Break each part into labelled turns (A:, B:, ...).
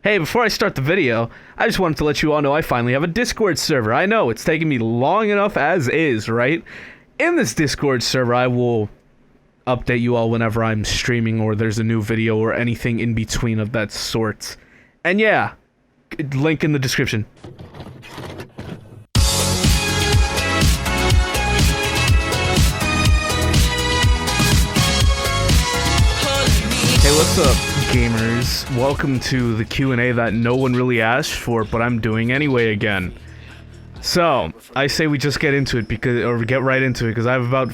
A: Hey, before I start the video, I just wanted to let you all know I finally have a Discord server. I know, it's taken me long enough as is, right? In this Discord server, I will update you all whenever I'm streaming or there's a new video or anything in between of that sort. And yeah, link in the description. Hey, what's up, gamers? Welcome to the Q&A that no one really asked for, but I'm doing anyway again. So, I say we just get into it get right into it because I have about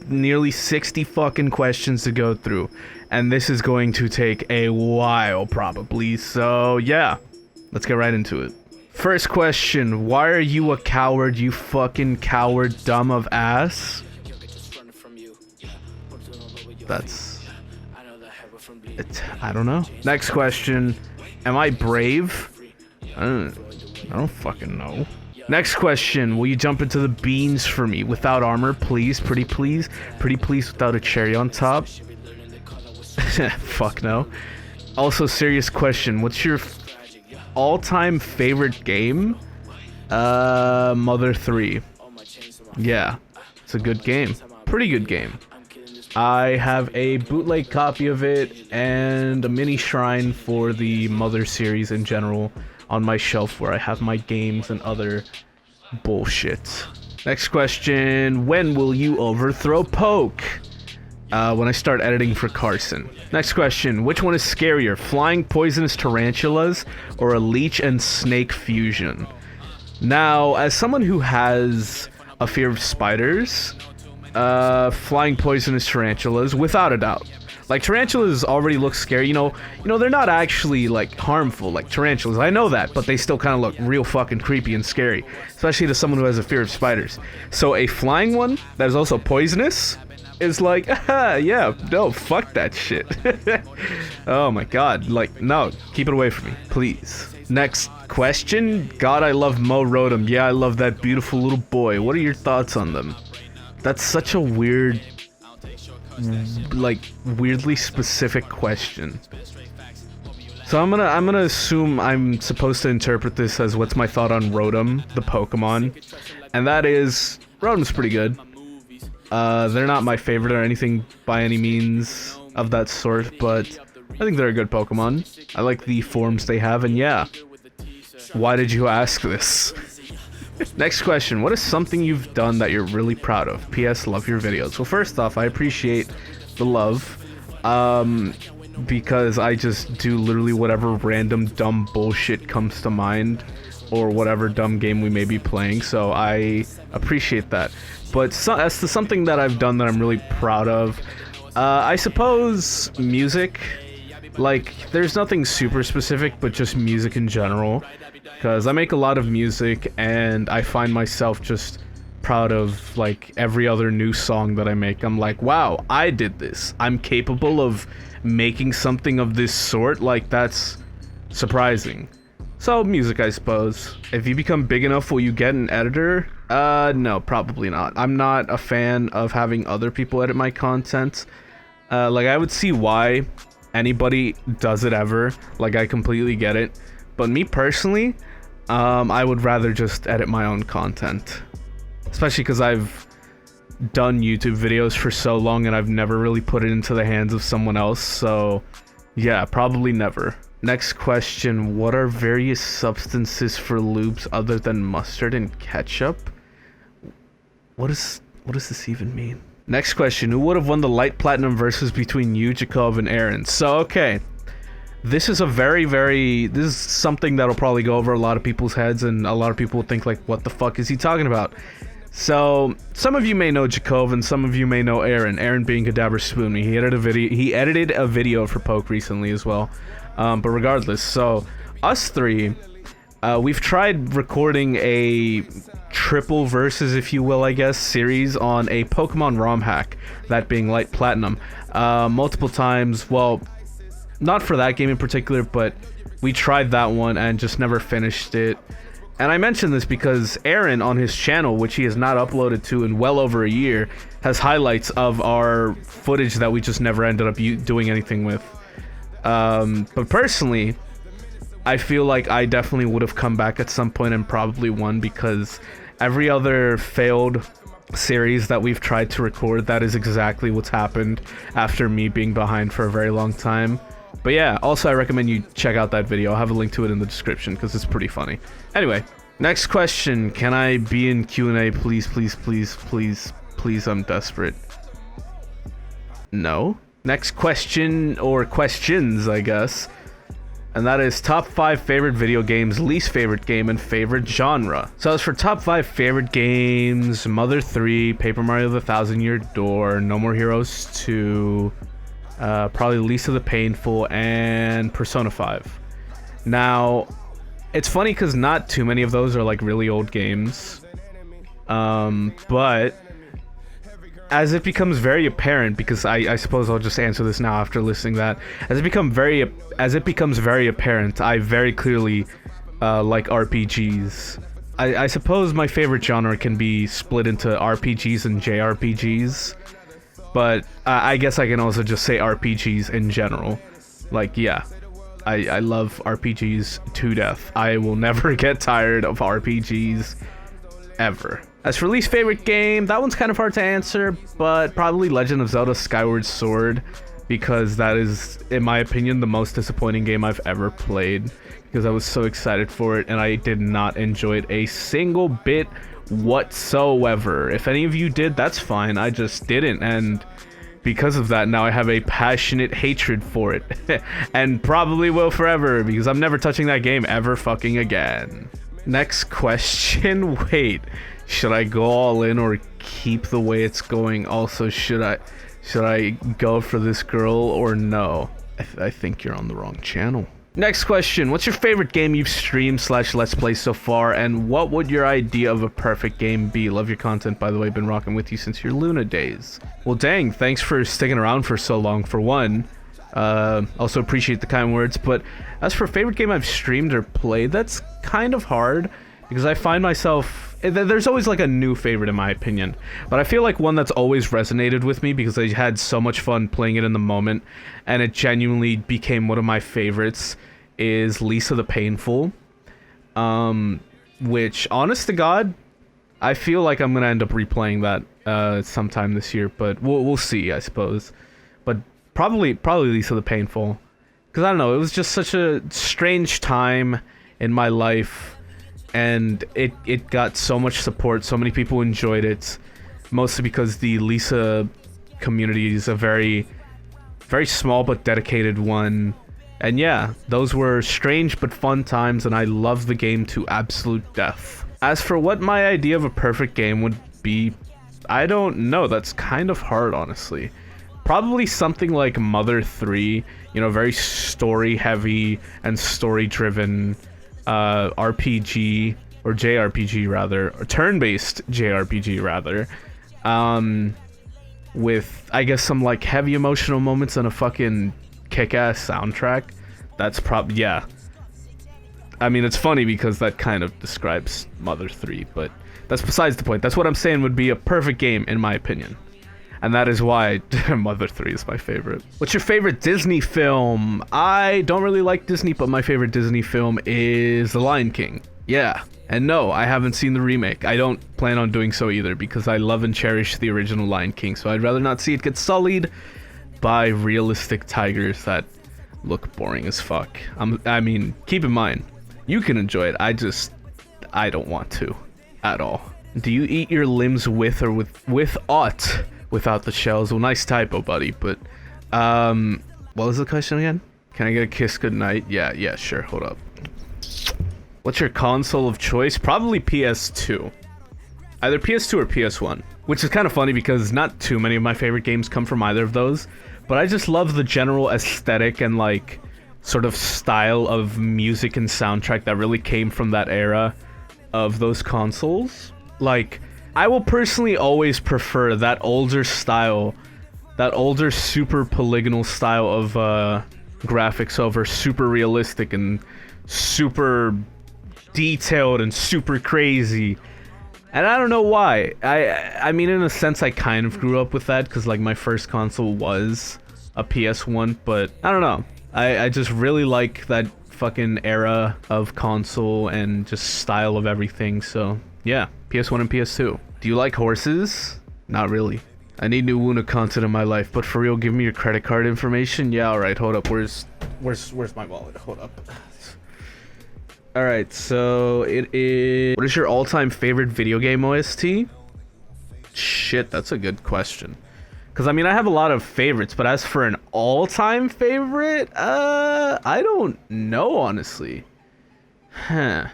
A: nearly 60 fucking questions to go through, and this is going to take a while probably. So, yeah, let's get right into it. First question, why are you a coward, you fucking coward dumb of ass? I don't know. Next question. Am I brave? I don't fucking know. Next question. Will you jump into the beans for me? Without armor, please. Pretty please. Pretty please without a cherry on top. Fuck no. Also, serious question. What's your all-time favorite game? Mother 3. Yeah. It's a good game. Pretty good game. I have a bootleg copy of it and a mini shrine for the Mother series in general on my shelf where I have my games and other bullshit. Next question, when will you overthrow Poke? When I start editing for Carson. Next question, which one is scarier, flying poisonous tarantulas or a leech and snake fusion? Now, as someone who has a fear of spiders, flying poisonous tarantulas, without a doubt. Like, tarantulas already look scary, you know, they're not actually, like, harmful, like tarantulas, I know that, but they still kind of look real fucking creepy and scary, especially to someone who has a fear of spiders. So a flying one that is also poisonous is like, yeah, no, fuck that shit. Oh my god, like, no, keep it away from me, please. Next question, God, I love Mo Rotom. Yeah, I love that beautiful little boy. What are your thoughts on them? That's such a weird, like, weirdly specific question. So I'm gonna assume I'm supposed to interpret this as what's my thought on Rotom, the Pokemon, and that is Rotom's pretty good. They're not my favorite or anything by any means of that sort, but I think they're a good Pokemon. I like the forms they have, and yeah. Why did you ask this? Next question, what is something you've done that you're really proud of? P.S. Love your videos. Well, first off, I appreciate the love, because I just do literally whatever random dumb bullshit comes to mind, or whatever dumb game we may be playing, so I appreciate that. But as to something that I've done that I'm really proud of, I suppose music. Like, there's nothing super specific, but just music in general. Because I make a lot of music, and I find myself just proud of, like, every other new song that I make. I'm like, wow, I did this. I'm capable of making something of this sort. Like, that's surprising. So, music, I suppose. If you become big enough, will you get an editor? No, probably not. I'm not a fan of having other people edit my content. Like, I would see why anybody does it ever. Like, I completely get it. But me personally, I would rather just edit my own content. Especially because I've done YouTube videos for so long and I've never really put it into the hands of someone else. So, yeah, probably never. Next question, what are various substances for lubes other than mustard and ketchup? What does this even mean? Next question, who would have won the Light Platinum versus between you, Jacob, and Aaron? So, okay. This is this is something that'll probably go over a lot of people's heads, and a lot of people will think, like, what the fuck is he talking about? So, some of you may know Jacob, and some of you may know Aaron. Aaron being Cadaver Spoon Me. He edited a video for Poke recently as well. But regardless, so, us three, we've tried recording a triple versus, if you will, I guess, series on a Pokemon ROM hack, that being Light Platinum. Multiple times, well, not for that game in particular, but we tried that one and just never finished it. And I mention this because Aaron on his channel, which he has not uploaded to in well over a year, has highlights of our footage that we just never ended up doing anything with. But personally, I feel like I definitely would have come back at some point and probably won, because every other failed series that we've tried to record, that is exactly what's happened after me being behind for a very long time. But yeah, also I recommend you check out that video. I'll have a link to it in the description because it's pretty funny. Anyway, next question. Can I be in Q&A? Please, please, please, please, please, I'm desperate. No. Next question, or questions, I guess. And that is top 5 favorite video games, least favorite game, and favorite genre. So as for top 5 favorite games, Mother 3, Paper Mario The Thousand Year Door, No More Heroes 2, probably Lisa the Painful, and Persona 5. Now, it's funny because not too many of those are like really old games. But as it becomes very apparent, because I suppose I'll just answer this now after listening that, as it becomes very apparent, I very clearly like RPGs. I suppose my favorite genre can be split into RPGs and JRPGs, but I guess I can also just say RPGs in general. Like, yeah, I love RPGs to death. I will never get tired of RPGs, ever. As for least favorite game, that one's kind of hard to answer, but probably Legend of Zelda Skyward Sword, because that is, in my opinion, the most disappointing game I've ever played, because I was so excited for it and I did not enjoy it a single bit whatsoever. If any of you did, that's fine. I just didn't, and because of that, now I have a passionate hatred for it, and probably will forever, because I'm never touching that game ever fucking again. Next question. Wait, should I go all in or keep the way it's going? Also, should I go for this girl or no? I think you're on the wrong channel. Next question. What's your favorite game you've streamed / let's play so far, and what would your idea of a perfect game be? Love your content, by the way. Been rocking with you since your Luna days. Well, dang, thanks for sticking around for so long, for one. Also appreciate the kind words, but as for favorite game I've streamed or played, that's kind of hard, because I find myself, there's always like a new favorite in my opinion, but I feel like one that's always resonated with me because I had so much fun playing it in the moment and it genuinely became one of my favorites is Lisa the Painful, which, honest to God, I feel like I'm gonna end up replaying that sometime this year, but we'll see, I suppose. But probably Lisa the Painful, because I don't know, it was just such a strange time in my life, and it got so much support. So many people enjoyed it, mostly because the Lisa community is a very, very small but dedicated one. And yeah, those were strange but fun times, and I love the game to absolute death. As for what my idea of a perfect game would be, I don't know. That's kind of hard, honestly. Probably something like Mother 3, you know, very story heavy and story driven RPG, or JRPG rather, or turn-based JRPG rather, with, I guess, some like heavy emotional moments and a fucking kick-ass soundtrack. That's yeah. I mean, it's funny because that kind of describes Mother 3, but that's besides the point. That's what I'm saying would be a perfect game in my opinion. And that is why Mother 3 is my favorite. What's your favorite Disney film? I don't really like Disney, but my favorite Disney film is The Lion King. Yeah. And no, I haven't seen the remake. I don't plan on doing so either, because I love and cherish the original Lion King, so I'd rather not see it get sullied by realistic tigers that look boring as fuck. I mean, keep in mind, you can enjoy it. I don't want to at all. Do you eat your limbs with or without the shells? Well, nice typo, buddy, but what was the question again? Can I get a kiss goodnight? Yeah, sure, hold up. What's your console of choice? Probably PS2. Either PS2 or PS1, which is kind of funny because not too many of my favorite games come from either of those, but I just love the general aesthetic and like sort of style of music and soundtrack that really came from that era of those consoles. Like, I will personally always prefer that older style, that older super polygonal style of graphics over super realistic and super detailed and super crazy. And I don't know why. I mean, in a sense, I kind of grew up with that because like my first console was a PS1, but I don't know. I just really like that fucking era of console and just style of everything. So yeah, PS1 and PS2. Do you like horses? Not really. I need new Wuna content in my life, but for real, give me your credit card information. Yeah, all right, hold up. Where's my wallet? Hold up. All right, so it is. What is your all-time favorite video game OST? Shit, that's a good question. Because I mean, I have a lot of favorites, but as for an all-time favorite, I don't know, honestly. Huh.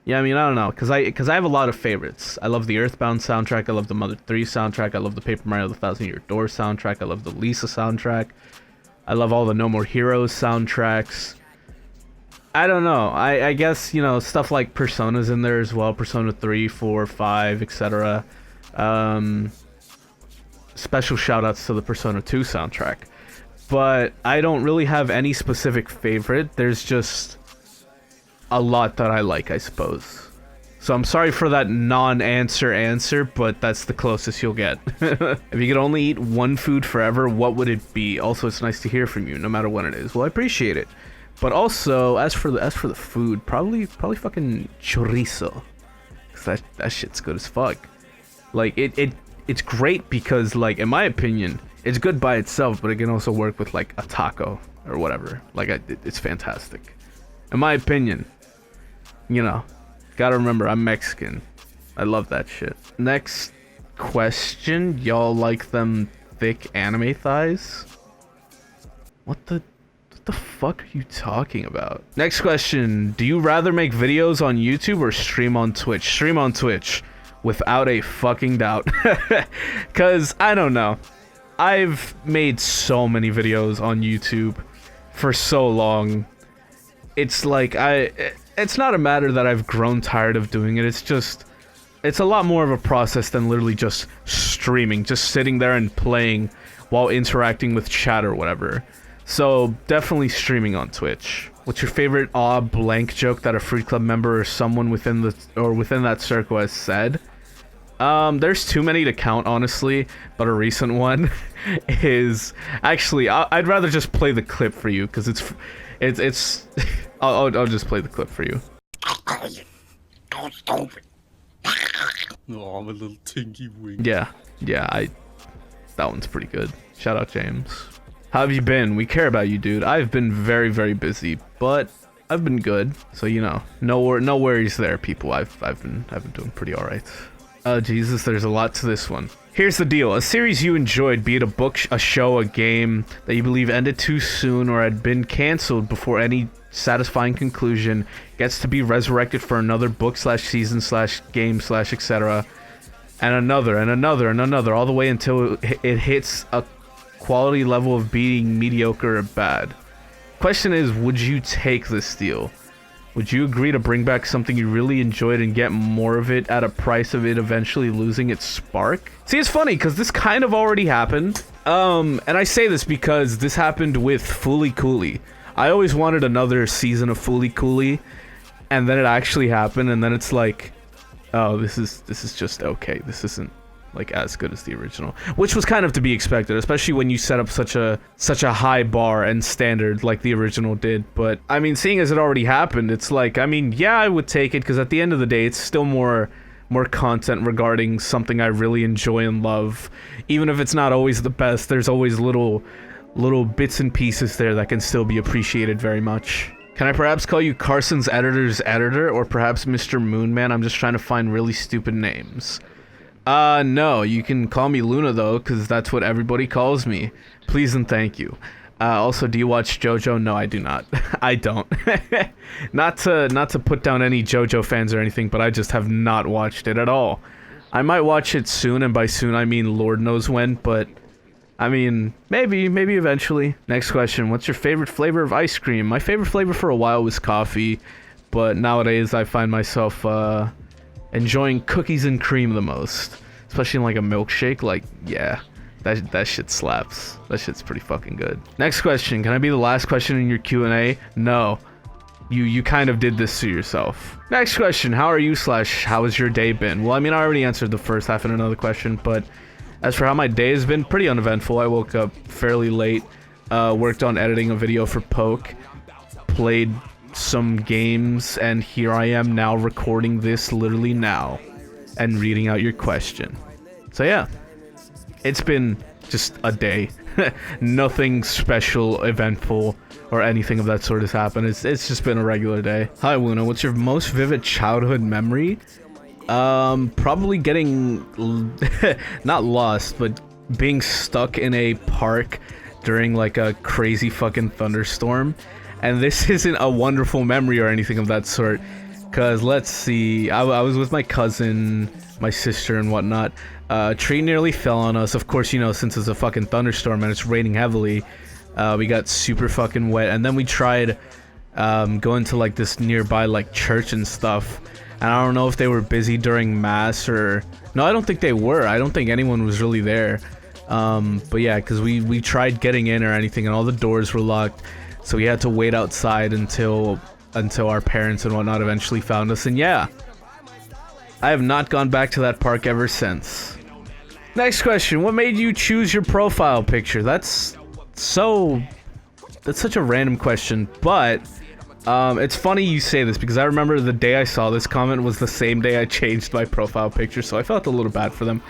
A: Yeah, I mean, I don't know, because I have a lot of favorites. I love the Earthbound soundtrack, I love the Mother 3 soundtrack, I love the Paper Mario The Thousand Year Door soundtrack, I love the Lisa soundtrack, I love all the No More Heroes soundtracks. I don't know, I guess, you know, stuff like Persona's in there as well, Persona 3, 4, 5, etc. Special shoutouts to the Persona 2 soundtrack. But I don't really have any specific favorite, there's just a lot that I like, I suppose. So I'm sorry for that non-answer answer, but that's the closest you'll get. If you could only eat one food forever, what would it be? Also, it's nice to hear from you, no matter what it is. Well, I appreciate it. But also, as for the food, probably fucking chorizo. 'Cause that shit's good as fuck. Like it's great because, like, in my opinion, it's good by itself, but it can also work with like a taco or whatever. Like it's fantastic. In my opinion. You know, gotta remember, I'm Mexican. I love that shit. Next question. Y'all like them thick anime thighs? What the fuck are you talking about? Next question. Do you rather make videos on YouTube or stream on Twitch? Stream on Twitch. Without a fucking doubt. Because, I don't know. I've made so many videos on YouTube for so long. It's like, it's not a matter that I've grown tired of doing it, it's just, it's a lot more of a process than literally just streaming, just sitting there and playing while interacting with chat or whatever. So, definitely streaming on Twitch. What's your favorite blank joke that a Fruit Club member or someone within that circle has said? There's too many to count, honestly, but a recent one is, actually, I'd rather just play the clip for you, because it's I'll just play the clip for you.
B: Oh, I'm a little tinky wing.
A: Yeah, that one's pretty good. Shout out James. How have you been? We care about you, dude. I've been very, very busy, but I've been good. So, you know, no worries there, people. I've been doing pretty alright. Jesus, there's a lot to this one. Here's the deal. A series you enjoyed, be it a book, a show, a game, that you believe ended too soon or had been cancelled before any satisfying conclusion, gets to be resurrected for another book / season / game / etc. And another, and another, and another, all the way until it hits a quality level of being mediocre or bad. Question is, would you take this deal? Would you agree to bring back something you really enjoyed and get more of it at a price of it eventually losing its spark? See, it's funny because this kind of already happened. And I say this because this happened with Fooly Cooly. I always wanted another season of Fooly Cooly, and then it actually happened, and then it's like, oh, this is just okay. This isn't like as good as the original, which was kind of to be expected, especially when you set up such a high bar and standard like the original did. But I mean, seeing as it already happened, it's like, I mean, yeah, I would take it, because at the end of the day, it's still more content regarding something I really enjoy and love. Even if it's not always the best, there's always little bits and pieces there that can still be appreciated very much. Can I perhaps call you Carson's editor's editor, or perhaps Mr. Moonman? I'm just trying to find really stupid names. No, you can call me Luna though, because that's what everybody calls me. Please and thank you. Also, do you watch JoJo? No, I do not. I don't. Not to put down any JoJo fans or anything, but I just have not watched it at all. I might watch it soon, and by soon I mean Lord knows when, but I mean, maybe eventually. Next question, what's your favorite flavor of ice cream? My favorite flavor for a while was coffee, but nowadays I find myself enjoying cookies and cream the most, especially in like a milkshake. Like, yeah, that shit slaps. That shit's pretty fucking good. Next question, can I be the last question in your Q&A? No, you kind of did this to yourself. Next question, how are you / how has your day been? Well, I mean, I already answered the first half in another question, but as for how my day has been, pretty uneventful. I woke up fairly late, worked on editing a video for Poke, played some games, and here I am now recording this literally now and reading out your question. So yeah, it's been just a day. Nothing special, eventful, or anything of that sort has happened. It's just been a regular day. Hi Luna, what's your most vivid childhood memory? Probably getting not lost, but being stuck in a park during like a crazy fucking thunderstorm. And this isn't a wonderful memory or anything of that sort, because let's see, I was with my cousin, my sister, and whatnot. A tree nearly fell on us. Of course, you know, since it's a fucking thunderstorm and it's raining heavily, we got super fucking wet. And then we tried going to like this nearby like church and stuff. And I don't know if they were busy during mass or... No, I don't think they were. I don't think anyone was really there. But yeah, because we tried getting in or anything and all the doors were locked. So we had to wait outside until our parents and whatnot eventually found us. And yeah, I have not gone back to that park ever since. Next question. What made you choose your profile picture? That's such a random question, but it's funny you say this because I remember the day I saw this comment was the same day I changed my profile picture, so I felt a little bad for them.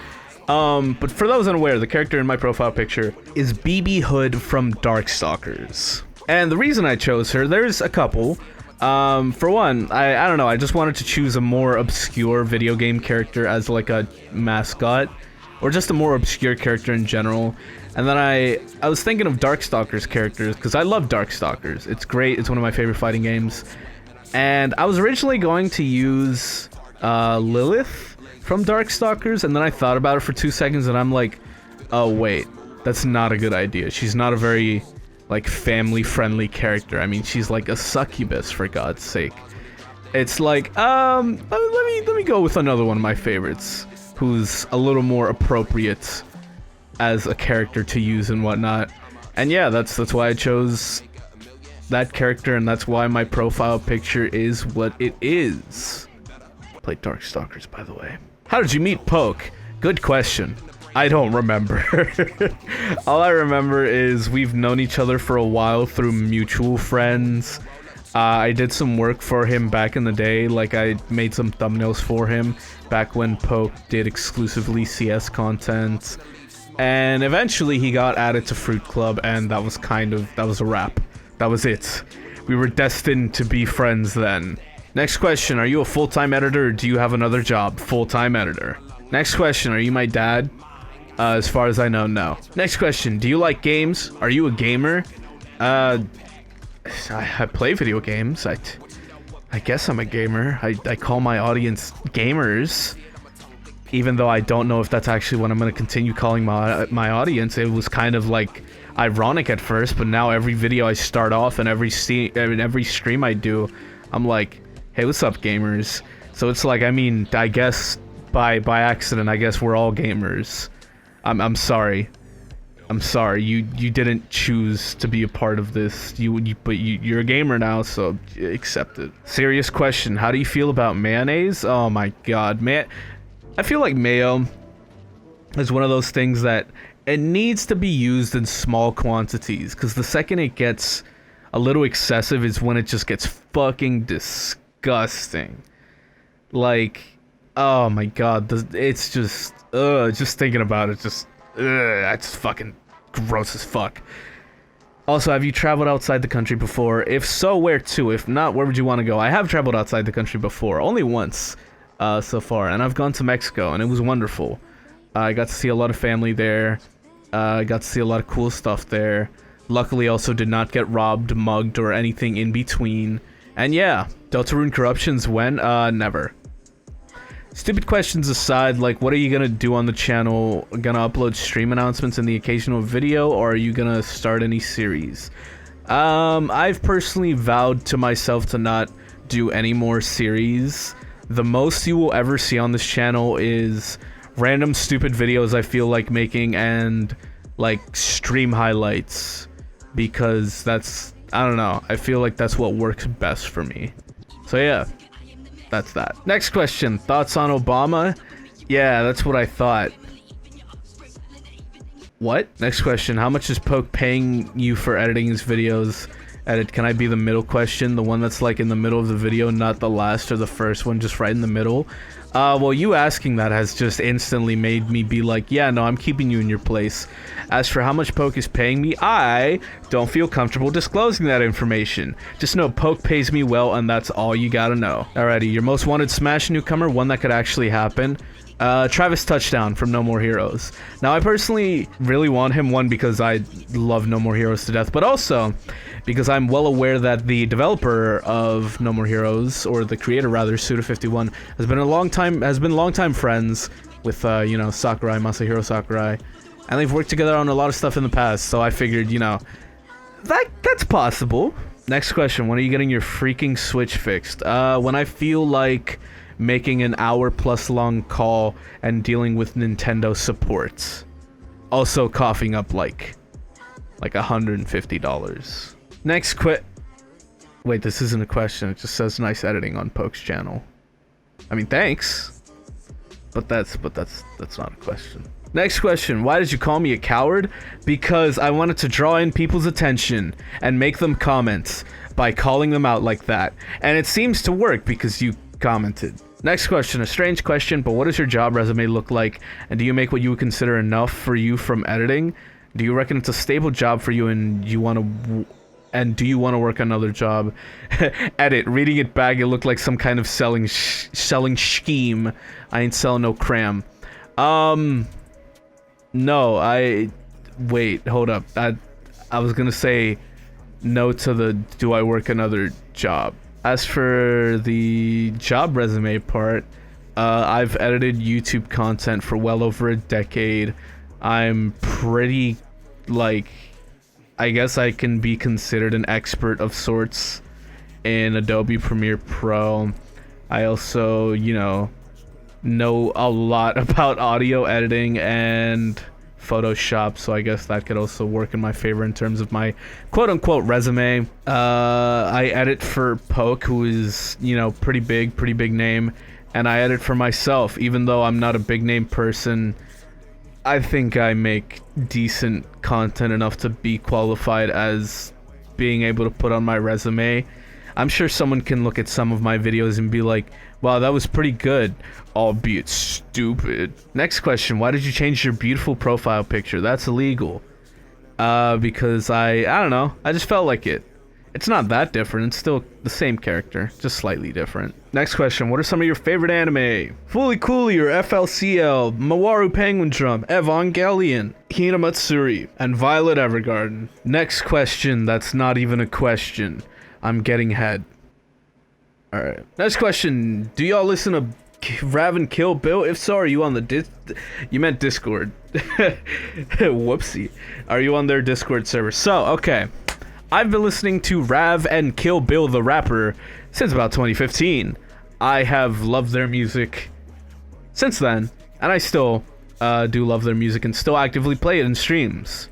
A: But for those unaware, the character in my profile picture is BB Hood from Darkstalkers. And the reason I chose her, there's a couple. For one, I don't know, I just wanted to choose a more obscure video game character as like a mascot, or just a more obscure character in general. And then I was thinking of Darkstalkers characters, because I love Darkstalkers. It's great, it's one of my favorite fighting games. And I was originally going to use Lilith from Darkstalkers, and then I thought about it for 2 seconds, and I'm like, oh wait, that's not a good idea. She's not a very... like family-friendly character. I mean, she's like a succubus, for God's sake. It's like, let me go with another one of my favorites, who's a little more appropriate as a character to use and whatnot. And yeah, that's why I chose that character, and that's why my profile picture is what it is. Played Darkstalkers, by the way. How did you meet Poke? Good question. I don't remember. All I remember is we've known each other for a while through mutual friends. I did some work for him back in the day, like I made some thumbnails for him back when Poke did exclusively CS content. And eventually he got added to Fruit Club, and that was a wrap. That was it. We were destined to be friends then. Next question, are you a full-time editor or do you have another job? Full-time editor. Next question, are you my dad? As far as I know, no. Next question, do you like games? Are you a gamer? I play video games. I guess I'm a gamer. I call my audience gamers. Even though I don't know if that's actually what I'm going to continue calling my audience. It was kind of like ironic at first, but now every video I start off and every stream I do, I'm like, hey, what's up, gamers? So it's like, I mean, I guess by accident, I guess we're all gamers. I'm sorry. I'm sorry. You didn't choose to be a part of this. But you're a gamer now, so accept it. Serious question. How do you feel about mayonnaise? Oh my god, man. I feel like mayo is one of those things that it needs to be used in small quantities, because the second it gets a little excessive is when it just gets fucking disgusting. Like, oh my god, it's just thinking about it, that's fucking gross as fuck. Also, have you traveled outside the country before? If so, where to? If not, where would you want to go? I have traveled outside the country before, only once so far, and I've gone to Mexico, and it was wonderful. I got to see a lot of family there. I got to see a lot of cool stuff there. Luckily, also did not get robbed, mugged, or anything in between. And yeah, Deltarune Corruptions when? Never. Stupid questions aside, like, what are you gonna do on the channel? Gonna upload stream announcements and the occasional video, or are you gonna start any series? I've personally vowed to myself to not do any more series. The most you will ever see on this channel is random stupid videos I feel like making and, like, stream highlights. Because that's, I don't know, I feel like that's what works best for me. So yeah. That's that. Next question. Thoughts on Obama? Yeah, that's what I thought. What? Next question. How much is Poke paying you for editing his videos? Edit, can I be the middle question? The one that's like in the middle of the video, not the last or the first one, just right in the middle. Well, you asking that has just instantly made me be like, yeah, no, I'm keeping you in your place. As for how much Poke is paying me, I don't feel comfortable disclosing that information. Just know Poke pays me well, and that's all you gotta know. Alrighty, your most wanted Smash newcomer, one that could actually happen. Travis Touchdown from No More Heroes. Now, I personally really want him, one, because I love No More Heroes to death, but also because I'm well aware that the developer of No More Heroes, or the creator rather, Suda51, has been longtime friends with, you know, Sakurai, Masahiro Sakurai, and they've worked together on a lot of stuff in the past, so I figured, you know, that's possible. Next question, when are you getting your freaking Switch fixed? When I feel like making an hour-plus long call and dealing with Nintendo support. Also coughing up like $150. Next Wait, this isn't a question. It just says nice editing on Poke's channel. I mean, thanks. But that's not a question. Next question, why did you call me a coward? Because I wanted to draw in people's attention and make them comment by calling them out like that. And it seems to work because you commented. Next question, a strange question, but what does your job resume look like? And do you make what you would consider enough for you from editing? Do you reckon it's a stable job for you and do you want to work another job? Edit, reading it back, it looked like some kind of selling scheme. I ain't selling no cram. No, wait, hold up. I was gonna say no to the do I work another job. As for the job resume part, I've edited YouTube content for well over a decade. I'm pretty, like, I guess I can be considered an expert of sorts in Adobe Premiere Pro. I also, you know a lot about audio editing and Photoshop, so I guess that could also work in my favor in terms of my quote-unquote resume. I edit for Poke, who is, you know, pretty big name, and I edit for myself. Even though I'm not a big name person, I think I make decent content enough to be qualified as being able to put on my resume. I'm sure someone can look at some of my videos and be like, wow, that was pretty good, albeit stupid. Next question, why did you change your beautiful profile picture? That's illegal. Because I don't know, I just felt like it. It's not that different, it's still the same character, just slightly different. Next question, what are some of your favorite anime? Fully Cooley or FLCL, Mawaru Penguin Drum, Evangelion, Hina Matsuri, and Violet Evergarden. Next question, that's not even a question. I'm getting head. Alright. Next question. Do y'all listen to Rav and Kill Bill? If so, are you on the You meant Discord. Whoopsie. Are you on their Discord server? So, okay. I've been listening to Rav and Kill Bill the rapper since about 2015. I have loved their music since then. And I still do love their music and still actively play it in streams.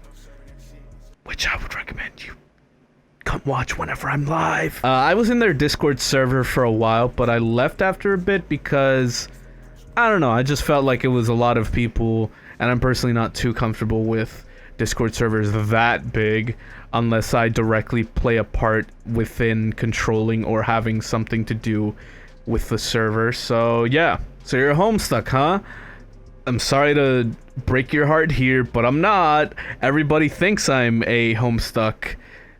A: Which I would recommend you come watch whenever I'm live. I was in their Discord server for a while, but I left after a bit because, I don't know, I just felt like it was a lot of people, and I'm personally not too comfortable with Discord servers that big unless I directly play a part within controlling or having something to do with the server. So yeah, so you're homestuck, huh? I'm sorry to break your heart here, but I'm not. Everybody thinks I'm a homestuck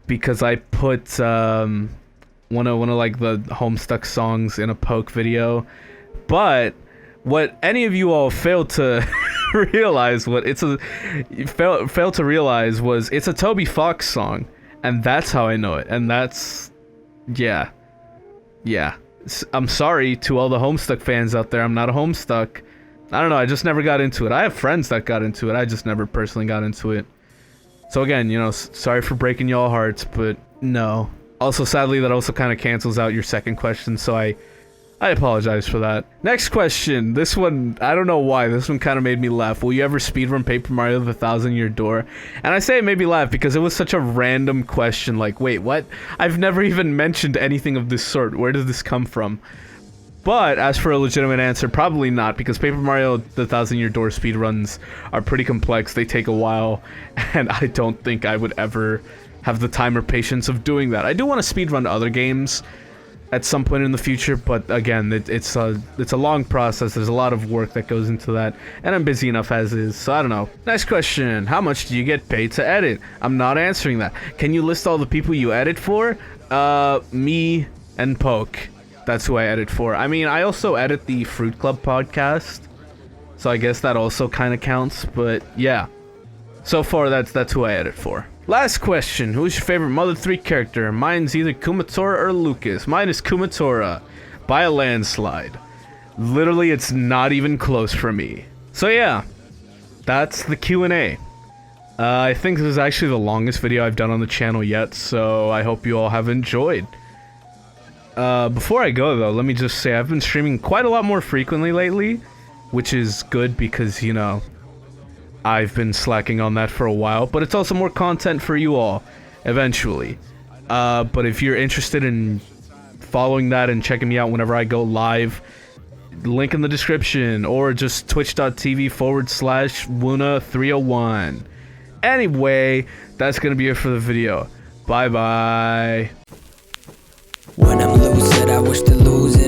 A: because I put one of like the Homestuck songs in a Poke video. But what any of you all failed to realize failed to realize was it's a Toby Fox song, and that's how I know it. And that's yeah. I'm sorry to all the Homestuck fans out there. I'm not a Homestuck. I don't know, I just never got into it. I have friends that got into it. I just never personally got into it. So again, you know, sorry for breaking y'all hearts, but no. Also, sadly, that also kind of cancels out your second question, so I apologize for that. Next question. This one, I don't know why. This one kind of made me laugh. Will you ever speedrun Paper Mario the 1,000-Year Door? And I say it made me laugh because it was such a random question. Like, wait, what? I've never even mentioned anything of this sort. Where did this come from? But as for a legitimate answer, probably not, because Paper Mario the 1,000-Year Door speedruns are pretty complex. They take a while, and I don't think I would ever have the time or patience of doing that. I do want to speedrun other games at some point in the future, but again, it's a long process. There's a lot of work that goes into that, and I'm busy enough as is, so I don't know. Next question: how much do you get paid to edit? I'm not answering that. Can you list all the people you edit for? Me and Poke. That's who I edit for. I mean, I also edit the Fruit Club podcast, so I guess that also kind of counts, but yeah. So far, that's who I edit for. Last question: who's your favorite Mother 3 character? Mine's either Kumatora or Lucas. Mine is Kumatora, by a landslide. Literally, it's not even close for me. So yeah, that's the Q&A. I think this is actually the longest video I've done on the channel yet, so I hope you all have enjoyed. Before I go though, let me just say I've been streaming quite a lot more frequently lately, which is good because, you know, I've been slacking on that for a while, but it's also more content for you all, eventually. But if you're interested in following that and checking me out whenever I go live, link in the description, or just twitch.tv/Wuna301. Anyway, that's gonna be it for the video. Bye bye.
C: When I'm lucid, I wish to lose it.